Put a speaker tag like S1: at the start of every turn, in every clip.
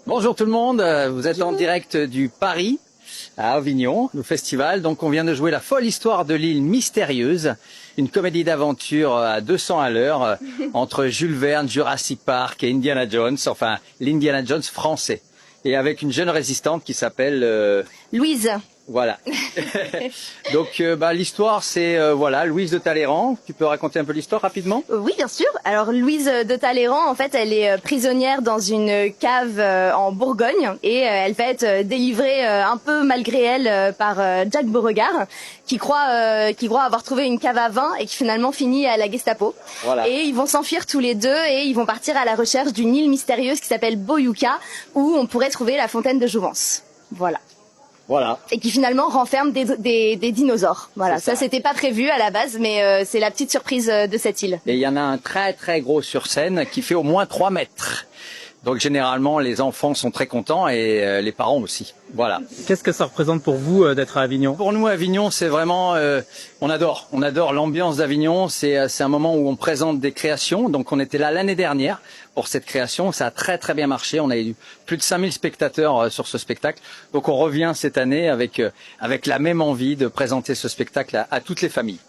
S1: Bonjour tout le monde, vous êtes en direct du Paris à Avignon, le festival. Donc on vient de jouer La folle histoire de l'île mystérieuse, une comédie d'aventure à 200 à l'heure entre Jules Verne, Jurassic Park et Indiana Jones, enfin l'Indiana Jones français. Et avec une jeune résistante qui s'appelle
S2: Louise.
S1: Voilà. Donc l'histoire c'est voilà, Louise de Talleyrand. Tu peux raconter un peu l'histoire rapidement?
S2: Oui, bien sûr. Alors Louise de Talleyrand, en fait, elle est prisonnière dans une cave en Bourgogne et elle va être délivrée un peu malgré elle par Jacques Beauregard qui croit avoir trouvé une cave à vin et qui finalement finit à la Gestapo.
S1: Voilà.
S2: Et ils vont s'enfuir tous les deux et ils vont partir à la recherche d'une île mystérieuse qui s'appelle Boyuka où on pourrait trouver la fontaine de Jouvence. Voilà.
S1: Voilà.
S2: Et qui finalement renferme des dinosaures. Voilà, ça c'était pas prévu à la base, mais c'est la petite surprise de cette île.
S1: Et il y en a un très très gros sur scène qui fait au moins 3 mètres. Donc généralement les enfants sont très contents et les parents aussi. Voilà.
S3: Qu'est-ce que ça représente pour vous d'être à Avignon?
S1: Pour nous, Avignon, c'est vraiment, on adore l'ambiance d'Avignon. C'est un moment où on présente des créations. Donc on était là l'année dernière pour cette création. Ça a très très bien marché. On a eu plus de 5000 spectateurs sur ce spectacle. Donc on revient cette année avec la même envie de présenter ce spectacle à toutes les familles.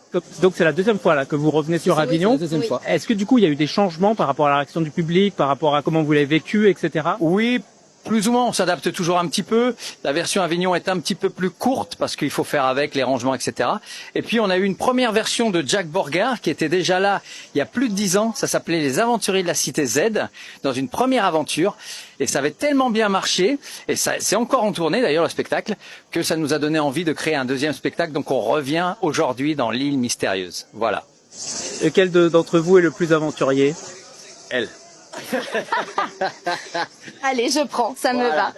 S3: Donc c'est la deuxième fois là que vous revenez sur Avignon.
S1: Oui, c'est la deuxième fois.
S3: Est-ce que du coup il y a eu des changements par rapport à la réaction du public, par rapport à comment vous l'avez vécu, etc.
S1: Oui. Plus ou moins, on s'adapte toujours un petit peu. La version Avignon est un petit peu plus courte parce qu'il faut faire avec les rangements, etc. Et puis, on a eu une première version de Jacques Beauregard qui était déjà là il y a plus de 10 ans. Ça s'appelait Les Aventuriers de la Cité Z, dans une première aventure. Et ça avait tellement bien marché, et ça c'est encore en tournée d'ailleurs le spectacle, que ça nous a donné envie de créer un deuxième spectacle. Donc, on revient aujourd'hui dans l'île mystérieuse. Voilà.
S3: Lequel d'entre vous est le plus aventurier?
S1: Elle.
S2: Allez, je prends, ça me va.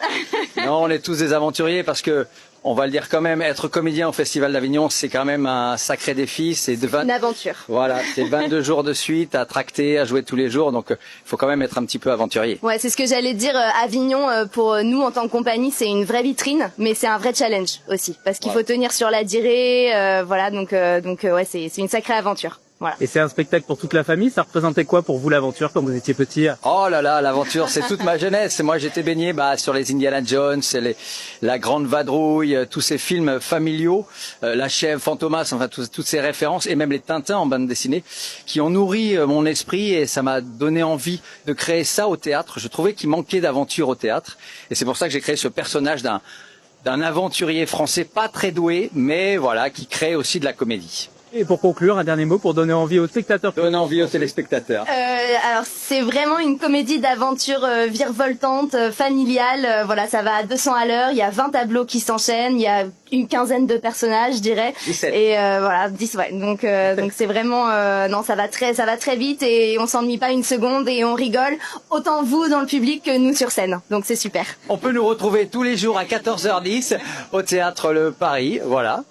S1: Non, on est tous des aventuriers parce que, on va le dire quand même, être comédien au Festival d'Avignon, c'est quand même un sacré défi. C'est
S2: une aventure.
S1: Voilà, c'est 22 jours de suite à tracter, à jouer tous les jours, donc il faut quand même être un petit peu aventurier.
S2: Ouais, c'est ce que j'allais dire. Avignon, pour nous en tant que compagnie, c'est une vraie vitrine, mais c'est un vrai challenge aussi, parce qu'il faut tenir sur la durée. Voilà, donc ouais, c'est une sacrée aventure. Voilà.
S3: Et c'est un spectacle pour toute la famille. Ça représentait quoi pour vous l'aventure quand vous étiez petit?
S1: Oh là là, l'aventure, c'est toute ma jeunesse. Moi, j'étais baigné sur les Indiana Jones, la Grande Vadrouille, tous ces films familiaux, La Chèvre, Fantomas, enfin toutes ces références, et même les Tintins en bande dessinée, qui ont nourri mon esprit et ça m'a donné envie de créer ça au théâtre. Je trouvais qu'il manquait d'aventure au théâtre, et c'est pour ça que j'ai créé ce personnage d'un aventurier français pas très doué, mais voilà, qui crée aussi de la comédie.
S3: Et pour conclure, un dernier mot pour donner envie aux spectateurs.
S1: Donner envie aux téléspectateurs.
S2: Alors c'est vraiment une comédie d'aventure virevoltante, familiale. Voilà, ça va à 200 à l'heure. Il y a 20 tableaux qui s'enchaînent. Il y a une quinzaine de personnages, je dirais.
S1: 17.
S2: Et voilà, 10. Ouais. Donc c'est vraiment non, ça va très vite et on s'ennuie pas une seconde et on rigole autant vous dans le public que nous sur scène. Donc c'est super.
S1: On peut nous retrouver tous les jours à 14h10 au théâtre Le Paris. Voilà.